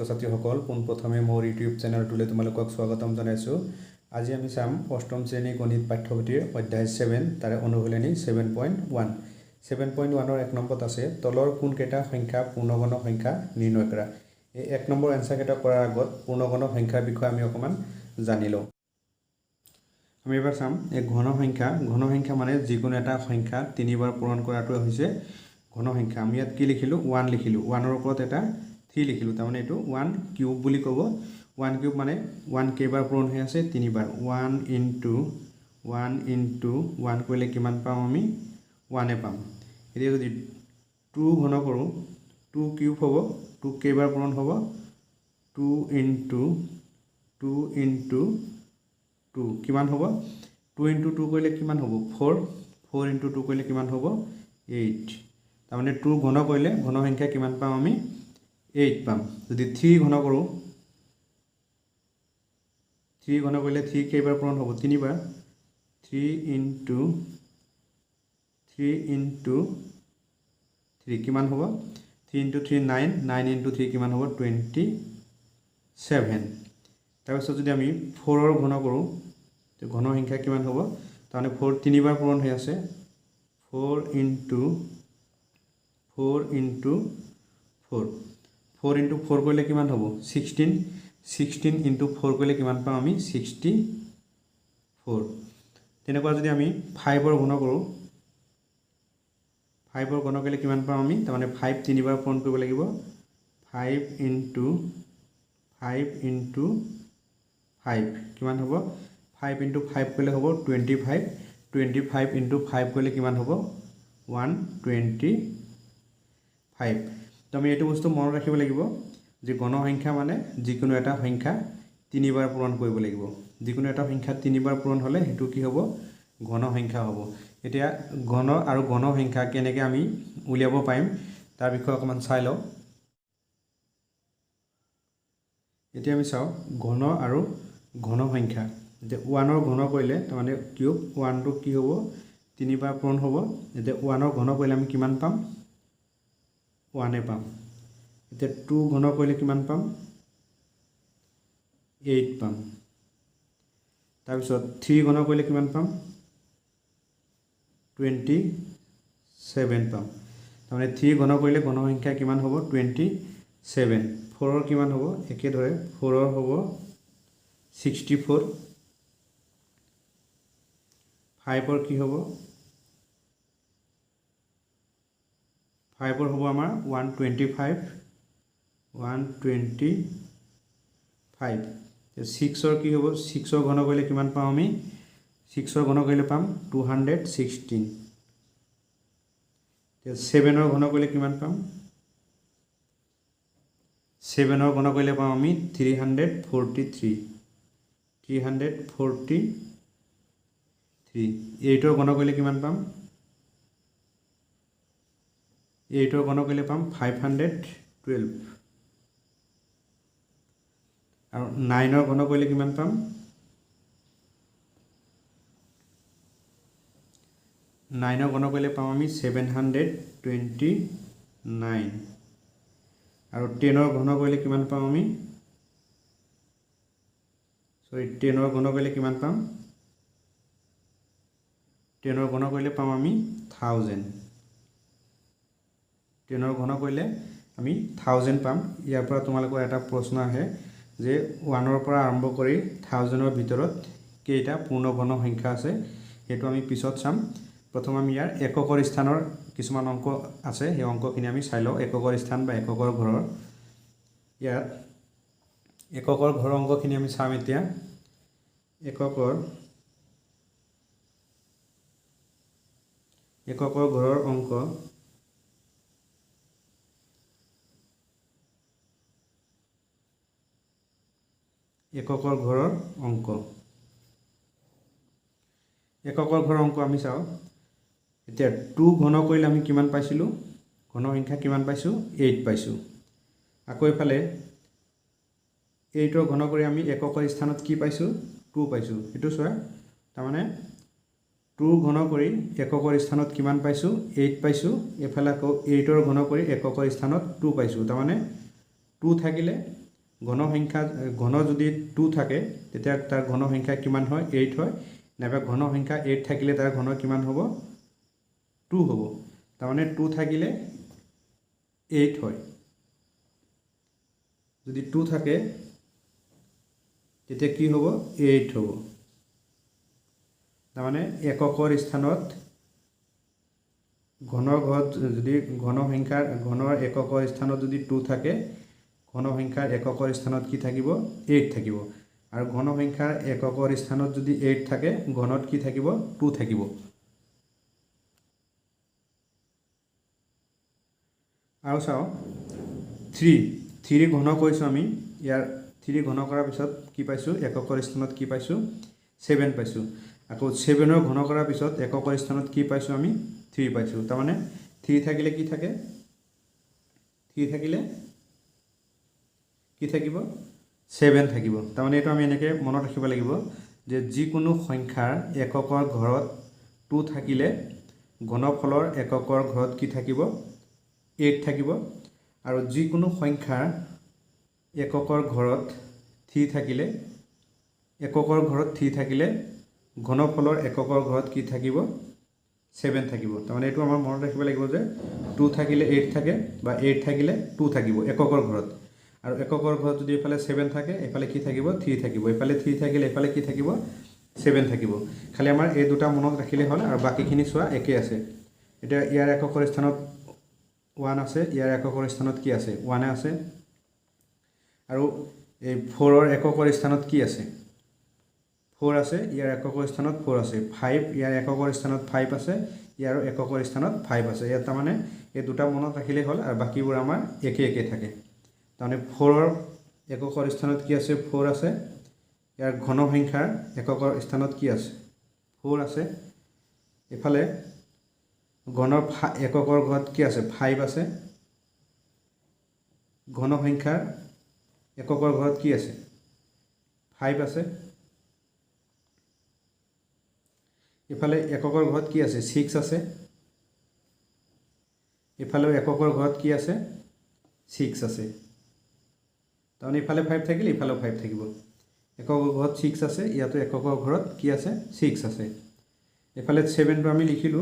ছাত্ৰ-ছাত্ৰীসকল পোনপ্ৰথমে মোৰ ইউটিউব চেনেলটোলৈ তোমালোকক স্বাগতম জনাইছোঁ। আজি আমি চাম অষ্টম শ্ৰেণী গণিত পাঠ্যপুথিৰ অধ্যায় 7 তাৰে অনুশীলনী 7.1। 7.1ৰ 1 নম্বৰত আছে তলৰ কোনকেইটা সংখ্যা পূৰ্ণগণ সংখ্যা নিৰ্ণয় কৰা। এই 1 নম্বৰ এনসাৰ কেইটা কৰাৰ আগত পূৰ্ণগণ সংখ্যাৰ বিষয়ে আমি অকমান জানি লওঁ। আমি এবাৰ চাম এই ঘন সংখ্যা মানে যিকোনো এটা সংখ্যা তিনিবাৰ পূৰণ কৰাটো হৈছে ঘন সংখ্যা। আমি ইয়াত কি লিখিলোঁ 1 লিখিলোঁ, 1ৰ ওপৰত এটা 3 লিখিলোঁ, তাৰমানে এইটো 1 কিউব বুলি ক'ব। 1 কিউব মানে 1 কেইবাৰ পূৰণ হৈ আছে তিনিবাৰ। 1 ইনটু 1 কৰিলে কিমান পাম আমি 1 পাম। এতিয়া যদি 2 ঘন কৰোঁ 2 কিউব হ'ব, 2 কেইবাৰ পূৰণ হ'ব 2 ইনটু 2 কিমান হ'ব 2 ইনটু 2 কৰিলে কিমান হ'ব 4 ইনটু 2 কৰিলে কিমান হ'ব 8। তাৰমানে 2 ঘন কৰিলে ঘন সংখ্যা কিমান পাম আমি 8 পাম। যদি 3 ঘন কৰোঁ 3 ঘন কৰিলে 3 কেইবাৰ পূৰণ হ'ব তিনিবাৰ। 3 ইনটু 3 কিমান হ'ব 3 ইনটু 3 9 ইনটু 3 কিমান হ'ব 27। তাৰপিছত যদি আমি 4ৰ ঘন কৰোঁ ঘন সংখ্যা কিমান হ'ব, তাৰমানে 4 তিনিবাৰ পূৰণ হৈ আছে 4 ইনটু 4 কৰিলে কিমান হ'ব 16 ইনটু 4 কৰিলে কিমান পাম আমি 64। তেনেকুৱা যদি আমি 5ৰ ঘন কৰোঁ 5ৰ ঘন কৰিলে কিমান পাম আমি, তাৰমানে 5 তিনিবাৰ পূৰণ কৰিব লাগিব 5 ইনটু 5 কিমান হ'ব 5 ইনটু 5 কৰিলে হ'ব 25 ইনটু 5 কৰিলে কিমান হ'ব 125। তো আমি এইটো বস্তু মনত ৰাখিব লাগিব যে ঘন সংখ্যা মানে যিকোনো এটা সংখ্যা তিনিবাৰ পূৰণ কৰিব লাগিব। যিকোনো এটা সংখ্যা তিনিবাৰ পূৰণ হ'লে সেইটো কি হ'ব ঘন সংখ্যা হ'ব। এতিয়া ঘন আৰু ঘন সংখ্যা কেনেকৈ আমি উলিয়াব পাৰিম তাৰ বিষয়ে অকণমান চাই লওঁ। এতিয়া আমি চাওঁ ঘন আৰু ঘন সংখ্যা। এতিয়া 1ৰ ঘন কৰিলে তাৰমানে কিউব 1টো কি হ'ব তিনিবাৰ পূৰণ হ'ব। এতিয়া 1ৰ ঘন কৰিলে আমি কিমান পাম 1 পাম। এতিয়া 2 ঘন কৰিলে কিমান পাম 8 পাম। তাৰপিছত 3 ঘন কৰিলে কিমান পাম 27 পাম। তাৰমানে 3 ঘন কৰিলে ঘন সংখ্যা কিমান হ'ব 27। 4ৰ কিমান হ'ব একেদৰে 4ৰ হ'ব 64। 5ৰ কি হ'ব 5ৰ হ'ব আমাৰ 125। 6ৰ কি হ'ব 6ৰ ঘন কৰিলে কিমান পাম আমি 6ৰ ঘন কৰিলে পাম 216। 7ৰ ঘন কৰিলে কিমান পাম 7ৰ ঘন কৰিলে পাম আমি 343। 8ৰ ঘন কৰিলে কিমান পাম 8ৰ ঘন কৰিলে পাম 512। আৰু 9ৰ ঘন কৰিলে কিমান পাম 9ৰ ঘন কৰিলে পাম আমি 729। আৰু 10ৰ ঘন কৰিলে কিমান পাম আমি 10ৰ ঘন কৰিলে কিমান পাম 10ৰ ঘন কৰিলে পাম আমি 1000। 10ৰ ঘন কৰিলে আমি 1000 পাম। ইয়াৰ পৰা তোমালোকৰ এটা প্ৰশ্ন আহে যে 1ৰ পৰা আৰম্ভ কৰি 1000ৰ ভিতৰত কেইটা পূৰ্ণগণ সংখ্যা আছে, সেইটো আমি পিছত চাম। প্ৰথম আমি ইয়াৰ এককৰ স্থানৰ কিছুমান অংক আছে, সেই অংকখিনি আমি চাই লওঁ। এককৰ স্থান বা এককৰ ঘৰৰ ইয়াত এককৰ ঘৰৰ অংকখিনি আমি চাম। এতিয়া এককৰ ঘৰৰ অংক এককৰ ঘৰৰ অংক আমি চাওঁ। এতিয়া 2 ঘন কৰিলে আমি কিমান পাইছিলোঁ ঘন সংখ্যা কিমান পাইছোঁ 8 পাইছোঁ। আকৌ এইফালে 8ৰ ঘন কৰি আমি এককৰ স্থানত কি পাইছোঁ 2 পাইছোঁ। এইটো চোৱা, তাৰমানে 2 ঘন কৰি এককৰ স্থানত কিমান পাইছোঁ 8 পাইছোঁ। এইফালে আকৌ 8ৰ ঘন কৰি এককৰ স্থানত 2 পাইছোঁ। তাৰমানে 2 থাকিলে ঘন সংখ্যা ঘন যদি 2 থাকে তেতিয়া তাৰ ঘন সংখ্যা কিমান হয় 8 হয় নাইবা ঘন সংখ্যা 8 থাকিলে তাৰ ঘন কিমান হ'ব 2 হ'ব তাৰ মানে 2 থাকিলে 8 হয় যদি 2 থাকে তেতিয়া কি হ'ব 8 হ'ব তাৰ মানে এককৰ স্থানত ঘনৰ ঘৰত যদি ঘন সংখ্যাৰ ঘনৰ এককৰ স্থানত যদি 2 থাকে ঘন সংখ্যাৰ এককৰ স্থানত কি থাকিব 8 থাকিব আৰু ঘন সংখ্যাৰ এককৰ স্থানত যদি 8 থাকে ঘনত কি থাকিব 2 থাকিব আৰু চাও 3 ঘন কৈছো আমি ইয়াৰ 3 ঘন কৰাৰ পিছত কি পাইছো এককৰ স্থানত কি পাইছো 7 পাইছো আকৌ 7 ৰ ঘন কৰাৰ পিছত এককৰ স্থানত কি পাইছো আমি 3 পাইছো তাৰ মানে 3 থাকিলে কি থাকে 3 থাকিলে কি থাকিব 7 থাকিব তাৰ মানে এটো আমি এনেকৈ মনত ৰাখিব লাগিব যে যিকোনো সংখ্যাৰ এককৰ ঘৰত 2 থাকিলে ঘনফলৰ এককৰ ঘৰত কি থাকিব 8 থাকিব আৰু যিকোনো সংখ্যাৰ এককৰ ঘৰত 3 থাকিলে এককৰ ঘৰত 3 থাকিলে ঘনফলৰ এককৰ ঘৰত কি থাকিব 7 থাকিব তাৰ মানে এটো আমাৰ মনত ৰাখিব লাগিব যে 2 থাকিলে 8 থাকে বা 8 থাকিলে 2 থাকিব এককৰ ঘৰত আৰু এককৰ ঘৰত যদি এফালে 7 থাকে এফালে কি থাকিব 3 থাকিব এফালে 3 থাকিলে এফালে কি থাকিব 7 থাকিব খালি আমাৰ এই দুটা মনত ৰাখিলে হ'ল আৰু বাকিখিনি চোৱা একে আছে এটা ইয়াৰ এককৰ স্থানত 1 আছে ইয়াৰ এককৰ স্থানত কি আছে 1 আছে আৰু এই 4 ৰ এককৰ স্থানত কি আছে 4 আছে ইয়াৰ এককৰ স্থানত 4 আছে 5 ইয়াৰ এককৰ স্থানত 5 আছে ইয়াৰ এককৰ স্থানত 5 আছে এটা মানে এই দুটা মনত ৰাখিলে হ'ল আৰু বাকিবোৰ আমাৰ একে থাকে তাৰমানে 4 ৰ এককৰ স্থানত কি আছে 4 আছে ইয়াৰ ঘন সংখ্যাৰ এককৰ স্থানত কি আছে 4 আছে এফালে ঘনৰ এককৰ ঘৰত কি আছে 5 আছে ঘন সংখ্যাৰ এককৰ ঘৰত কি আছে 5 আছে এফালে এককৰ ঘৰত কি আছে 6 আছে এফালে এককৰ ঘৰত কি আছে 6 আছে তাৰমানে এফালে 5 থাকিলে এফালেও 5 থাকিব এককৰ ঘৰত 6 আছে ইয়াতো এককৰ ঘৰত কি আছে 6 আছে এফালে 7 টো আমি লিখিলো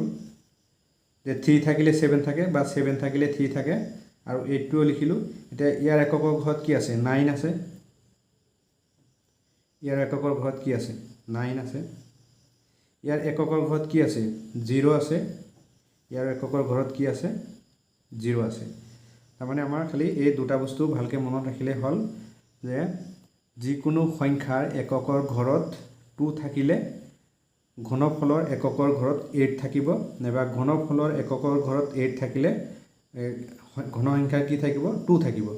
যে 3 থাকিলে 7 থাকে বা 7 থাকিলে 3 থাকে আৰু 8 টো লিখিলো এটা ইয়াৰ এককৰ ঘৰত কি আছে 9 আছে ইয়াৰ এককৰ ঘৰত কি আছে 9 আছে ইয়াৰ এককৰ ঘৰত কি আছে 0 আছে ইয়াৰ এককৰ ঘৰত কি আছে 0 আছে তাৰ মানে আমাৰ খালি এই দুটা বস্তু ভালকে মনত ৰাখিলে হ'ল যে যিকোনো সংখ্যাৰ এককৰ ঘৰত 2 থাকিলে ঘনফলৰ এককৰ ঘৰত 8 থাকিব নাইবা ঘনফলৰ এককৰ ঘৰত 8 থাকিলে ঘন সংখ্যা কি থাকিব 2 থাকিব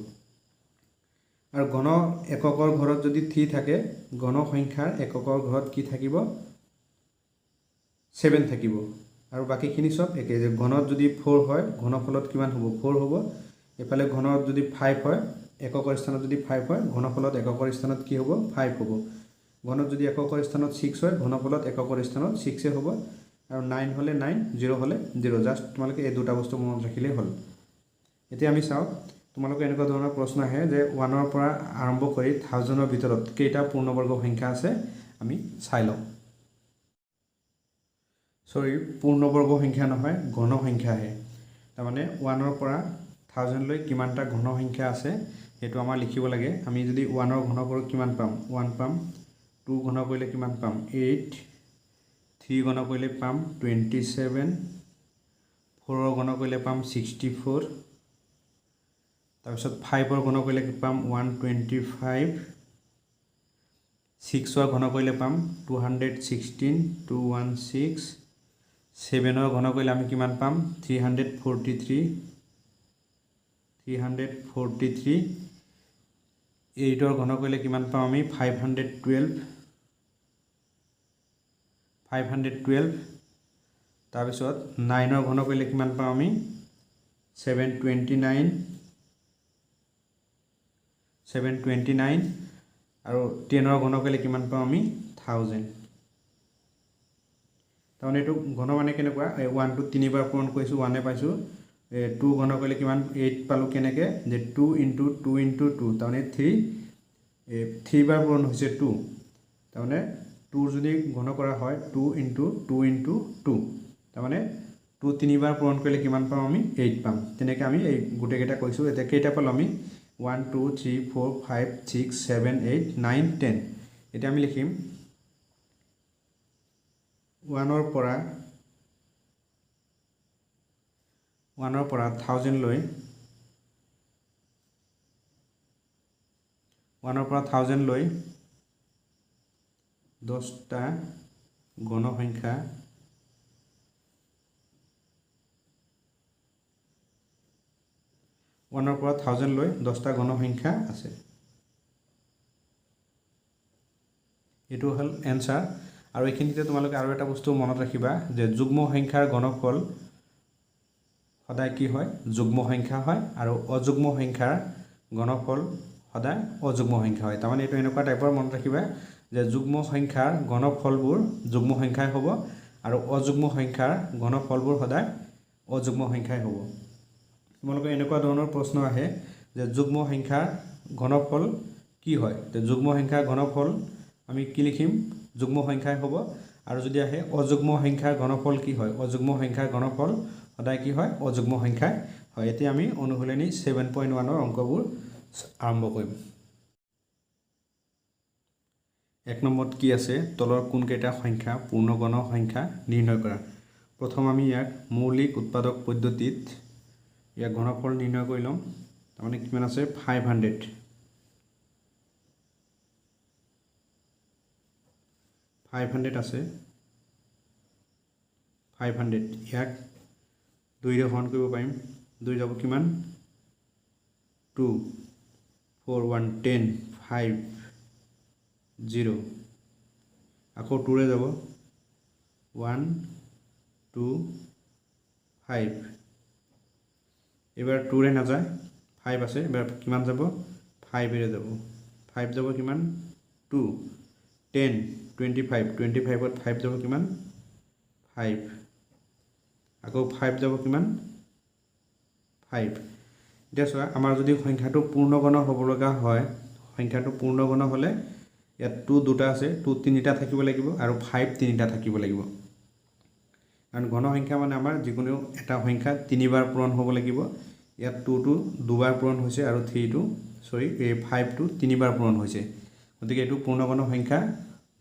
আৰু ঘন এককৰ ঘৰত যদি 3 থাকে ঘন সংখ্যাৰ এককৰ ঘৰত কি থাকিব 7 থাকিব আৰু বাকিখিনি সব একে যে ঘনত যদি 4 হয় ঘনফলত কিমান হ'ব 4 হ'ব এফালে ঘনত যদি 5 হয় এককৰ স্থানত যদি 5 হয় ঘনফলত এককৰ স্থানত কি হ'ব 5 হ'ব ঘনত যদি এককৰ স্থানত 6 হয় ঘনফলত এককৰ স্থানত 6 হ'ব আৰু 9 হলে 9 0 হলে 0 জাস্ট তোমালোকে এই দুটা বস্তু মনত ৰাখিলে হ'ল এতিয়া আমি চাও তোমালোকে এনেকুৱা ধৰণৰ প্ৰশ্ন আহে যে 1 ৰ পৰা আৰম্ভ কৰি 1000 ৰ ভিতৰত কেইটা পূৰ্ণবৰ্গ সংখ্যা আছে আমি চাই লওঁ সৰি পূৰ্ণবৰ্গ সংখ্যা নহয় ঘন সংখ্যা আহে তাৰ মানে 1 ৰ পৰা 1000 লৈ কিমানটা ঘন সংখ্যা আছে হেতু আমাৰ লিখিব লাগে আমি যদি 1 ৰ ঘন কৰো কিমান পাম 1 পাম 2 ঘন কৰিলে কিমান পাম 8 3 ঘন কৰিলে পাম 27 4 ৰ ঘন কৰিলে পাম 64 তাৰপিছত 5 ৰ ঘন কৰিলে পাম 125 6 ৰ ঘন কৰিলে পাম 216 216 7 ৰ ঘন কৰিলে আমি কিমান পাম 343 343 8 ৰ ঘন কৰিলে কিমান পাম আমি 512 তাৰপিছত 9 ৰ ঘন কৰিলে কিমান পাম আমি 729 আৰু 10 ৰ ঘন কৰিলে কিমান পাম আমি 1000 তাৰমানে এইটো ঘন মানে কেনেকুৱা 1 টো 3 বাৰ পূৰণ কৰিছো 1 এ পাইছো 2 ঘন কৰিলে কিমান 8 পালো কেনেকে যে 2 * 2 * 2 তাৰমানে 3 বাৰ পূৰণ হৈছে 2 তাৰমানে 2 যদি ঘন কৰা হয় 2 × 2 × 2 তাৰমানে 2 3 বাৰ পূৰণ কৰিলে কিমান পাম আমি 8 পাম তেনেকৈ আমি এই গোটেইকেইটা কৈছোঁ এতিয়া কেইটা পালোঁ আমি 1 2 3 4 5 6 7 8 9 10 এতিয়া আমি লিখিম 1 পৰা 1000 লৈ 1 পৰা 1000 লৈ 10টা গণ সংখ্যা 1 পৰা 1000 লৈ 10টা গণ সংখ্যা আছে এটো হল এনসাৰ আৰু এইখিনিতে তোমালোকে আৰু এটা বস্তু মনত ৰাখিবা যে যুগ্ম সংখ্যাৰ ঘনফল সদায় কি হয় যুগ্ম সংখ্যা হয় আৰু অযুগ্ম সংখ্যাৰ ঘনফল সদায় অযুগ্ম সংখ্যা হয় তাৰমানে এটো এনেকুৱা টাইপৰ মনত ৰাখিবা যে যুগ্ম সংখ্যাৰ ঘনফলবোৰ যুগ্ম সংখ্যাই হ'ব আৰু অযুগ্ম সংখ্যাৰ ঘনফলবোৰ সদায় অযুগ্ম সংখ্যাই হ'ব তোমালোকে এনেকুৱা ধৰণৰ প্ৰশ্ন আহে যে যুগ্ম সংখ্যাৰ ঘনফল কি হয় তে যুগ্ম সংখ্যাৰ ঘনফল আমি কি লিখিম যুগ্ম সংখ্যাই হ'ব আৰু যদি আহে অযুগ্ম সংখ্যাৰ ঘনফল কি হয় অযুগ্ম সংখ্যাৰ ঘনফল সদায় কি হয় অযুগ্ম সংখ্যাই হয় এতিয়া আমি অনুশীলনী 7.1 ৰ অংকবোৰ আৰম্ভ কৰিম এক নম্বৰত কি আছে তলৰ কোন কেইটা সংখ্যা পূৰ্ণগণ সংখ্যা নিৰ্ণয় কৰা প্ৰথম আমি ইয়াক মৌলিক উৎপাদক পদ্ধতিত ইয়াক ঘনফল নিৰ্ণয় কৰি লম তাৰমানে কিমান আছে 500 আছে 500 ইয়াক 2 ৰে হৰণ কৰিব পাৰিম 2 যাব কিমান 2 4 1 10 5 0 আকৌ 2 ৰে যাব 1 2 5 এবাৰ 2 ৰে না যায় 5 আছে এবাৰ কিমান যাব 5 ৰে যাব 5 যাব কিমান 2 10 25 25 ত 5 যাব কিমান 5 আকৌ 5 যাব কিমান 5 এতিয়া চোৱা আমাৰ যদি সংখ্যাটো পূৰ্ণগণ হ'ব লগা হয় সংখ্যাটো পূৰ্ণগণ হলে ইয়াত 2 দুটা আছে 2 তিনিটা থাকিব লাগিব আৰু 5 তিনিটা থাকিব লাগিব কাৰণ ঘন সংখ্যা মানে আমাৰ যিকোনো এটা সংখ্যা তিনিবাৰ পূৰণ হ'ব লাগিব ইয়াত 2 টো দুবাৰ পূৰণ হৈছে আৰু 3 টো সৰি 5 টো তিনিবাৰ পূৰণ হৈছে গতিকে এটো পূৰ্ণগণ সংখ্যা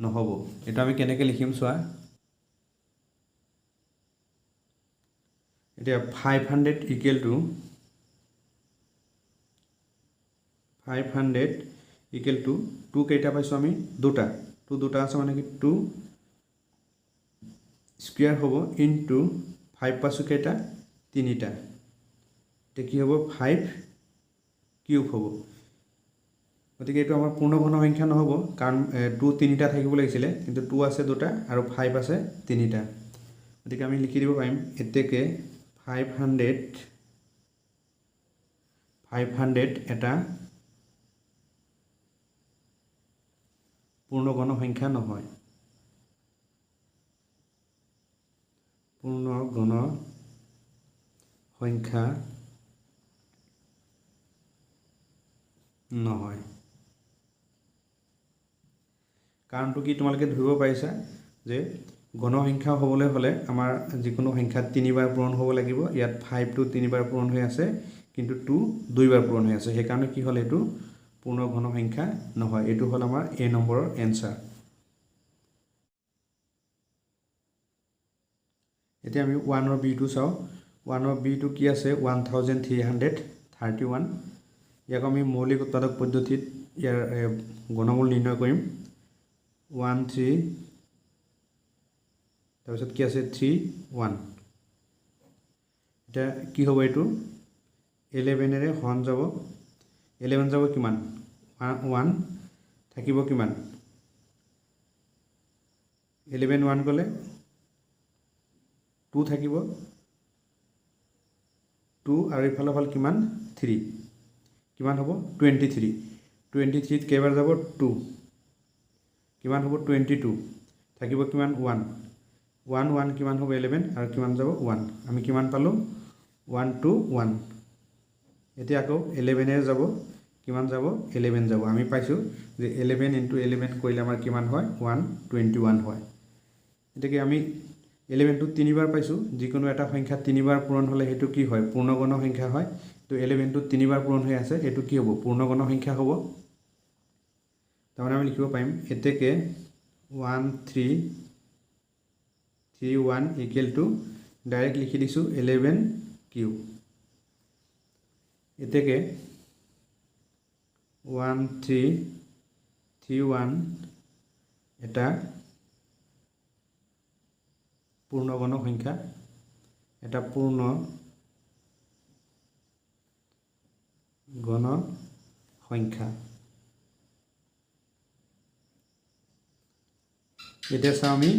নহব এটা আমি কেনেকৈ লিখিম চোৱা এতিয়া 500 ইকুৱেল টু 2 কেইটা পাইছো আমি দুটা 2 দুটা আছে মানে কি 2 স্কয়াৰ হ'ব ইনটু 5 পাইছো কেইটা তিনিটা তে কি হ'ব 5 কিউব হ'ব গতিকে এটো আমাৰ পূৰ্ণগণ সংখ্যা নহব কাৰণ 2 তিনিটা থাকিব লাগিছিল কিন্তু 2 আছে দুটা আৰু 5 আছে তিনিটা গতিকে আমি লিখি দিব পাৰিম এতেকে 500 এটা পূৰ্ণগণ সংখ্যা নহয় পূৰ্ণগণ সংখ্যা নহয় কাৰণটো কি তোমালোকে ধৰিব পাৰিছা যে গণ সংখ্যা হ'বলৈ হলে আমাৰ যিকোনো সংখ্যা তিনিবাৰ পূৰণ হ'ব লাগিব ইয়াত 5 টো তিনিবাৰ পূৰণ হৈ আছে কিন্তু 2 দুইবাৰ পূৰণ হৈ আছে সেই কাৰণে কি হ'ল এটো পূৰ্ণগণ সংখ্যা নহয় এটো হ'ল আমাৰ এ নম্বৰৰ এনসাৰ এতিয়া আমি 1 ৰ b টো চাও 1 ৰ b টো কি আছে 1331 ইয়াক আমি মৌলিক উৎপাদক পদ্ধতিত ইয়াৰ ঘনমূল নিৰ্ণয় কৰিম 1 3 তাৰপিছত কি আছে 3 1 এটা কি হ'ব এটো 11 ৰে হৰণ যাব 11 যাব কিমান 1 থাকিব কিমান 11 1 গলে 2 থাকিব 2 আৰু ইফালে হল কিমান 3 কিমান হ'ব 23 23 কেইবাৰ যাব 2 কিমান হ'ব 22 থাকিব কিমান 1 1 1 কিমান হ'ব 11 আৰু কিমান যাব 1 আমি কিমান পালো 1 2 1 এতিয়া আকৌ 11 এ যাব কিমান যাব 11 যাব আমি পাইছো যে 11 × 11 কৰিলে আমাৰ কিমান হয় 121 হয় এটাকে আমি 11 টো 3 বাৰ পাইছো যিকোনো এটা সংখ্যা 3 বাৰ পূৰণ হলে হেতু কি হয় পূৰ্ণগণ সংখ্যা হয় তো 11 টো 3 বাৰ পূৰণ হৈ আছে হেতু কি হ'ব পূৰ্ণগণ সংখ্যা হ'ব তাৰমানে আমি লিখিব পাৰিম এটাকে 1331 = ডাইৰেক্ট লিখি দিছো 11 কিউব এটাকে 1331 এটা পূৰ্ণগণ সংখ্যা এটা পূৰ্ণগণ সংখ্যা এটা চাও আমি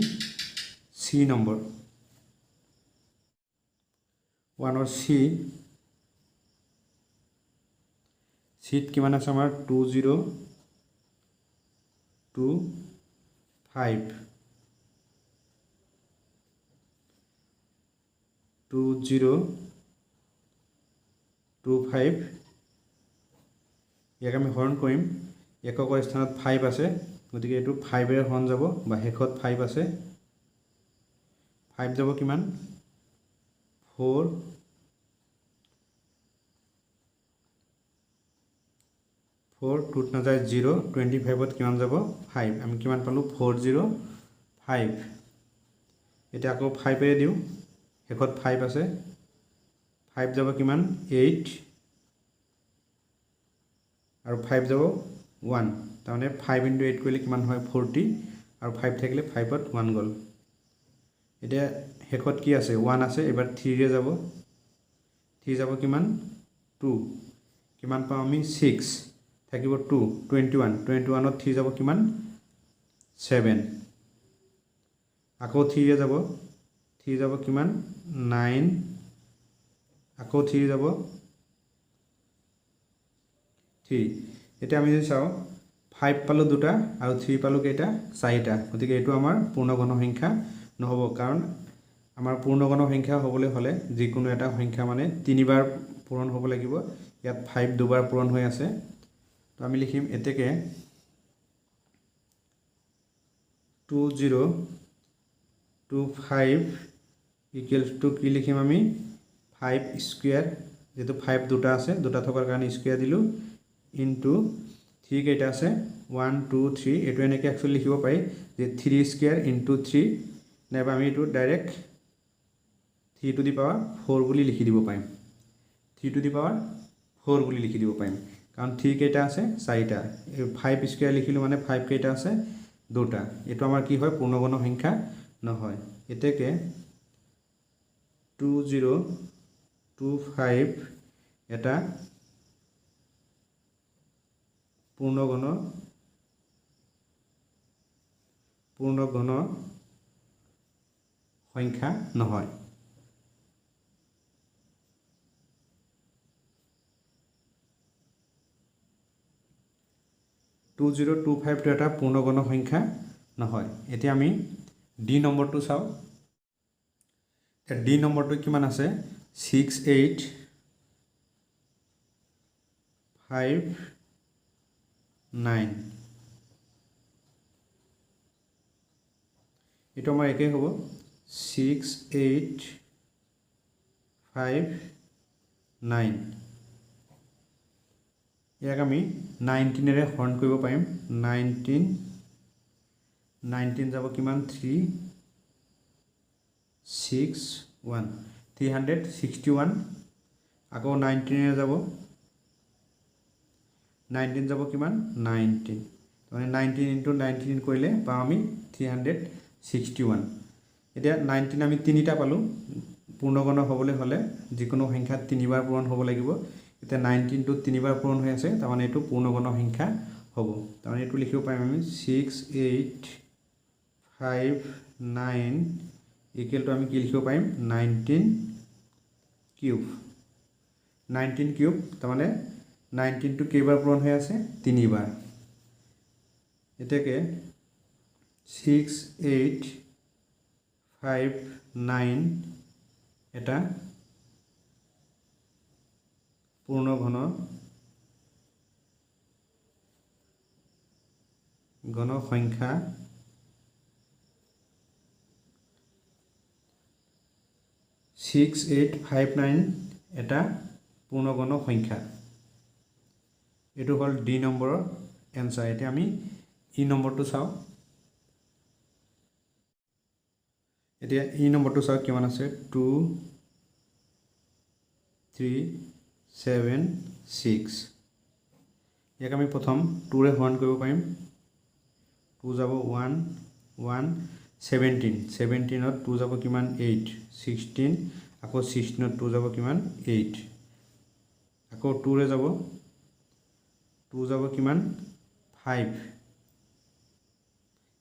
সি নম্বৰ 1 ৰ সিত কিমান আছে আমাৰ 2025 ইয়াক আমি হৰণ কৰিম এককৰ স্থানত 5 আছে গতিকে এটো 5 এৰ হৰণ যাব বা হেকত 5 আছে 5 যাব কিমান 4 2 না যায় 0 25 ত কিমান যাব 5 আমি কিমান পালো 405 এটা আকৌ 5 এৰে দিও হেকত 5 আছে 5 যাব কিমান 8 আৰু 5 যাব 1 তাৰমানে 5 * 8 কৰিলে কিমান হয় 40 আৰু 5 থাকিলে 5 ত 1 গল এটা হেকত কি আছে 1 আছে এবাৰ 3 ৰে যাব 3 যাব কিমান 2 কিমান পাম আমি 6 থাকিব 2 21 21 ত 3 যাব কিমান 7 আকৌ 3 ৰে যাব 3 যাব কিমান 9 আকৌ 3 যাব 3 এটা আমি যদি চাও 5 পালো দুটা আৰু 3 পালো কেইটা চাৰিটা গতিকে এটো আমাৰ পূৰ্ণগণ সংখ্যা নহব কাৰণ আমাৰ পূৰ্ণগণ সংখ্যা হ'বলৈ হলে যিকোনো এটা সংখ্যা মানে 3 বাৰ পূৰণ হ'ব লাগিব ইয়াত 5 দুবাৰ পূৰণ হৈ আছে তো আমি লিখিম এতেকে 2025 = কি লিখিম আমি 5 স্কয়ার যেটো 5 দুটা আছে দুটা থকাৰ কাৰণে স্কয়ার দিলো ইনটু 3 কেইটা আছে 1 2 3 এটো এনেকে একচুয়ালি লিখিব পাৰি যে 3 স্কয়াৰ ইনটু 3 নাইবা আমি এটো ডাইৰেক্ট 3 টু দি পাৱাৰ 4 বুলি লিখি দিব পাৰিম 3 টু দি পাৱাৰ 4 বুলি লিখি দিব পাৰিম কাৰণ 3 কেইটা আছে চাৰিটা 5 স্কয়াৰ লিখিলো মানে 5 কেইটা আছে দুটা এটো আমাৰ কি হয় পূৰ্ণগণ সংখ্যা নহয় এতেকে 2025 এটা পূৰ্ণগণ সংখ্যা নহয় 2025 টো এটা পূৰ্ণগণ সংখ্যা নহয় এতিয়া আমি ডি নম্বৰটো চাও ডি নম্বৰটো কিমান আছে 6859 এটো আমাৰ একে হ'ব 6859 ইয়াক আমি 19 এৰে হৰণ কৰিব পাৰিম 19 যাব কিমান 361 361 আকৌ 19 এৰে যাব 19 যাব কিমান 19 মানে 19 * 19 কৰিলে পাম আমি 361 এতিয়া 19 আমি তিনিটা পালো পূৰ্ণগণ হ'বলৈ হলে যিকোনো সংখ্যা 3 বাৰ পূৰণ হ'ব লাগিব এতিয়া 19 টো 3 বাৰ পূৰণ হৈ আছে তাৰমানে এটো পূৰ্ণগণ সংখ্যা হ'ব তাৰমানে এটো লিখিব পাৰিম আমি 6859 = আমি কি লিখিব পাৰিম 19 কিউব 19 কিউব তাৰমানে 19 টো কেইবাৰ পূৰণ হৈ আছে 3 বাৰ এতেকে 6859 এটা পূৰ্ণগণ গণসংখ্যা ছিক্স এইট ফাইভ নাইন এটা পূৰ্ণগণ সংখ্যা এইটো হ'ল ডি নম্বৰৰ এনসাৰ এতিয়া আমি ই নম্বৰটো চাওঁ এতিয়া ই নম্বৰটো চাওঁ কিমান আছে 2 3 7 6 ইয়াক আমি প্ৰথম 2 ৰে হৰণ কৰিব পাৰিম 2 যাব 1 1 17 17 ত 2 যাব কিমান 8 16 আকৌ 16 ত 2 যাব কিমান 8 আকৌ 2 ৰে যাব 2 যাব কিমান 5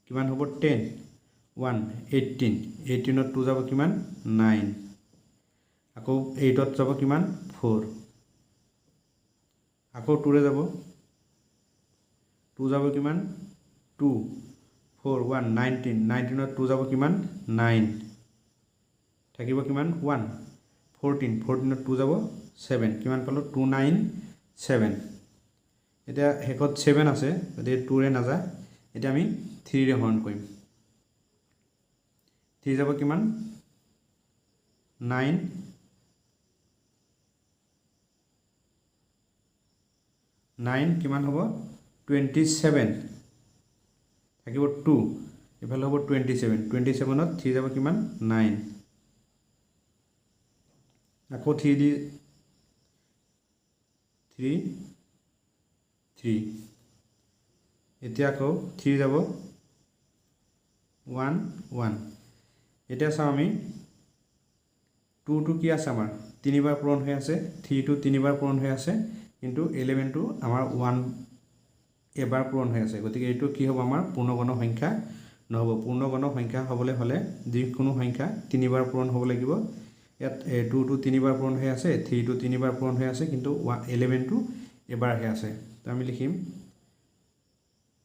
কিমান হ'ব 10 1 18 18 ত 2 যাব কিমান 9 আকৌ 8 ত যাব কিমান 4 আকৌ 2 ৰে যাব 2 যাব কিমান 2 4 1 19 19 ত 2 যাব কিমান 9 থাকিব কিমান 1 14 14 ত 2 যাব 7 কিমান পালো 2 9 7 এতিয়া হেকত 7 আছে গতিকে 2 ৰে নাযায় এতিয়া আমি 3 ৰে হৰণ কৰিম 3 যাব কিমান 9 9 কিমান হ'ব 27 থাকিব 2 এফালে হ'ব 27 27 ত 3 যাব কিমান 9 আকৌ 3 দি 3 3 এতিয়া আকৌ 3 যাব 1 1 এতিয়া চাওঁ আমি 2 টো কি আছে আমাৰ 3 বাৰ পূৰণ হৈ আছে 3 টো 3 বাৰ পূৰণ হৈ আছে কিন্তু 11 টো আমাৰ 1 এবাৰ পূৰণ হৈ আছে গতিকে এইটো কি হ'ব আমাৰ পূৰ্ণগণ সংখ্যা নহব পূৰ্ণগণ সংখ্যা হ'বলৈ হলে যিকোনো সংখ্যা 3 বাৰ পূৰণ হ'ব লাগিব ইয়াত 2 টো 3 বাৰ পূৰণ হৈ আছে 3 টো 3 বাৰ পূৰণ হৈ আছে কিন্তু 11 টো এবাৰ হৈ আছে তো আমি লিখিম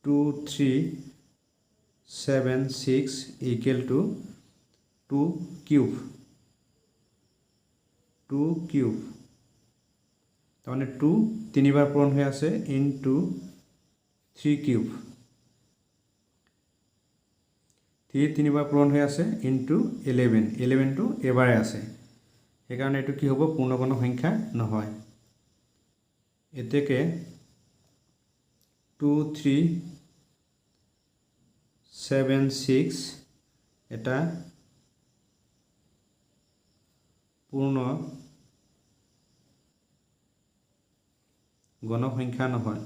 2 3 7 6 ইকুৱেল টু 2 কিউব 2 কিউব তাৰমানে 2 3 বাৰ পূৰণ হৈ আছে ইনটু 3 কিউব 3 3 বাৰ পূৰণ হৈ আছে ইনটু 11 11 টো এবাৰে আছে সেইকাৰণে এইটো কি হ'ব পূৰ্ণগণ সংখ্যা নহয় এতেকে 2 3 7 6 এটা পূৰ্ণ গণ সংখ্যা নহয়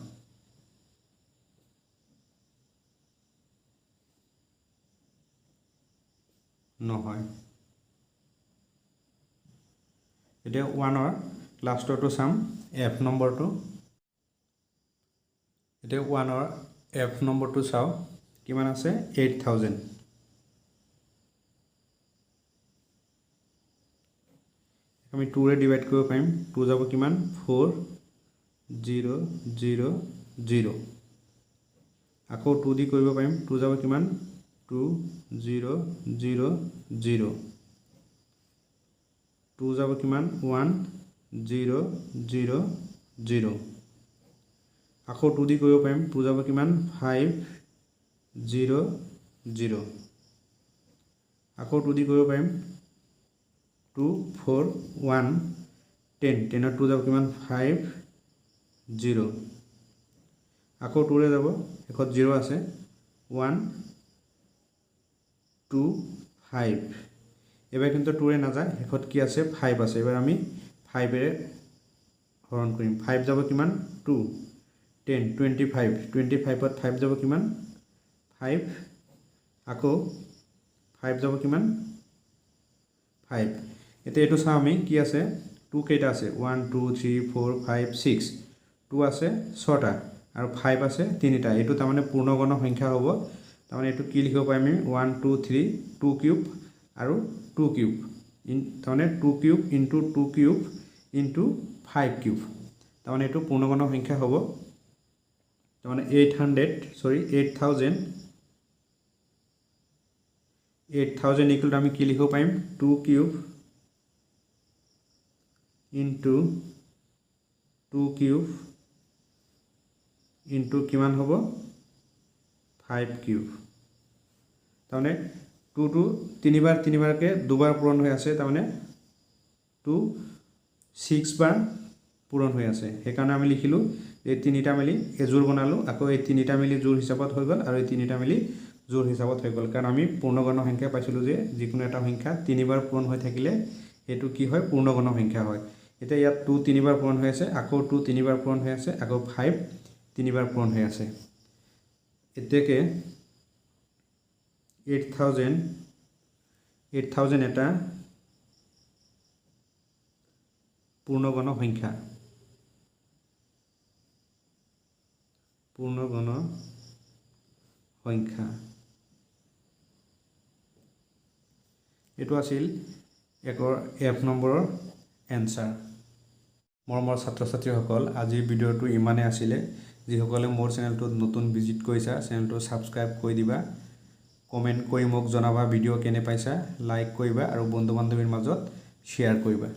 এতিয়া 1 ৰ লাষ্টৰটো চাম f নম্বৰটো এতিয়া 1 ৰ f নম্বৰটো চাও কিমান আছে 8000 আমি 2 ৰে ডিভাইড কৰিব পাৰিম 2 যাব কিমান 4 0 0 0 আকৌ 2 দি কৰিব পাৰিম 2 যাব কিমান 2 0 0 0 2 যাব কিমান 1 0 0 0 আকৌ 2 দি কৰিব পাৰিম 2 যাব কিমান 5 0 0 আকৌ 2 দি কৰিব পাৰিম 2 4 1 10 10 ত 2 যাব কিমান 5 0 আকৌ 2 ৰে যাব এখত 0 আছে 1 2 5 এবাৰ কিন্তু 2 ৰে নাযায় এখত কি আছে 5 আছে এবাৰ আমি 5 ৰে হৰণ কৰিম 5 যাব কিমান 2 10 25 25 ত 5 যাব কিমান 5 আকৌ 5 যাব কিমান 5 এতিয়া এটো চাও আমি কি আছে 2 কেইটা আছে 1 2 3 4 5 6 2 আছে 6টা আৰু 5 আছে 3টা এটো তাৰ মানে পূৰ্ণগণ সংখ্যা হ'ব তাৰ মানে এটো কি লিখিব পাৰিম আমি 1 2 3 2 কিউব আৰু 2 কিউব তাৰ মানে 2 cube into 2 cube into 5 cube তাৰ মানে এটো পূৰ্ণগণ সংখ্যা হ'ব তাৰ মানে 8000 ইকুৱেল টু আমি কি লিখিব পাৰিম 2 কিউব ইনটু 2 কিউব ইনটু কিমান হ'ব 5 কিউব তাৰমানে 2 টো তিনিবাৰকৈ দুবাৰ পূৰণ হৈ আছে তাৰমানে 2 6 বাৰ পূৰণ হৈ আছে সেইকাৰণে আমি লিখিলোঁ এই তিনিটা মিলি এজোৰ বনালোঁ আকৌ এই তিনিটা মিলি জোৰ হিচাপত হৈ গ'ল আৰু এই তিনিটা মিলি জোৰ হিচাপত হৈ গ'ল কাৰণ আমি পূৰ্ণগণ সংখ্যা পাইছিলোঁ যে যিকোনো এটা সংখ্যা তিনিবাৰ পূৰণ হৈ থাকিলে এইটো কি হয় পূৰ্ণগণ সংখ্যা হয় এতিয়া ইয়াত 2 তিনিবাৰ পূৰণ হৈ আছে আকৌ 2 তিনিবাৰ পূৰণ হৈ আছে আকৌ 5 তিনিবাৰ পূৰণ হৈ আছে এতেকে 8000 এটা পূৰ্ণগণ সংখ্যা এইটো আছিল F নম্বৰৰ এনসাৰ মৰমৰ ছাত্ৰ ছাত্ৰীসকল আজিৰ ভিডিঅ'টো ইমানে আছিলে যিসকলে মোৰ চেনেলটো নতুন ভিজিট কৰিছা চেনেলটো সাবস্ক্ৰাইব কৰি দিবা কমেন্ট কৰি মোক জনাবা ভিডিঅ' কেনে পাইছা লাইক কৰিবা আৰু বন্ধু বান্ধৱীৰ মাজত শ্বেয়াৰ কৰিবা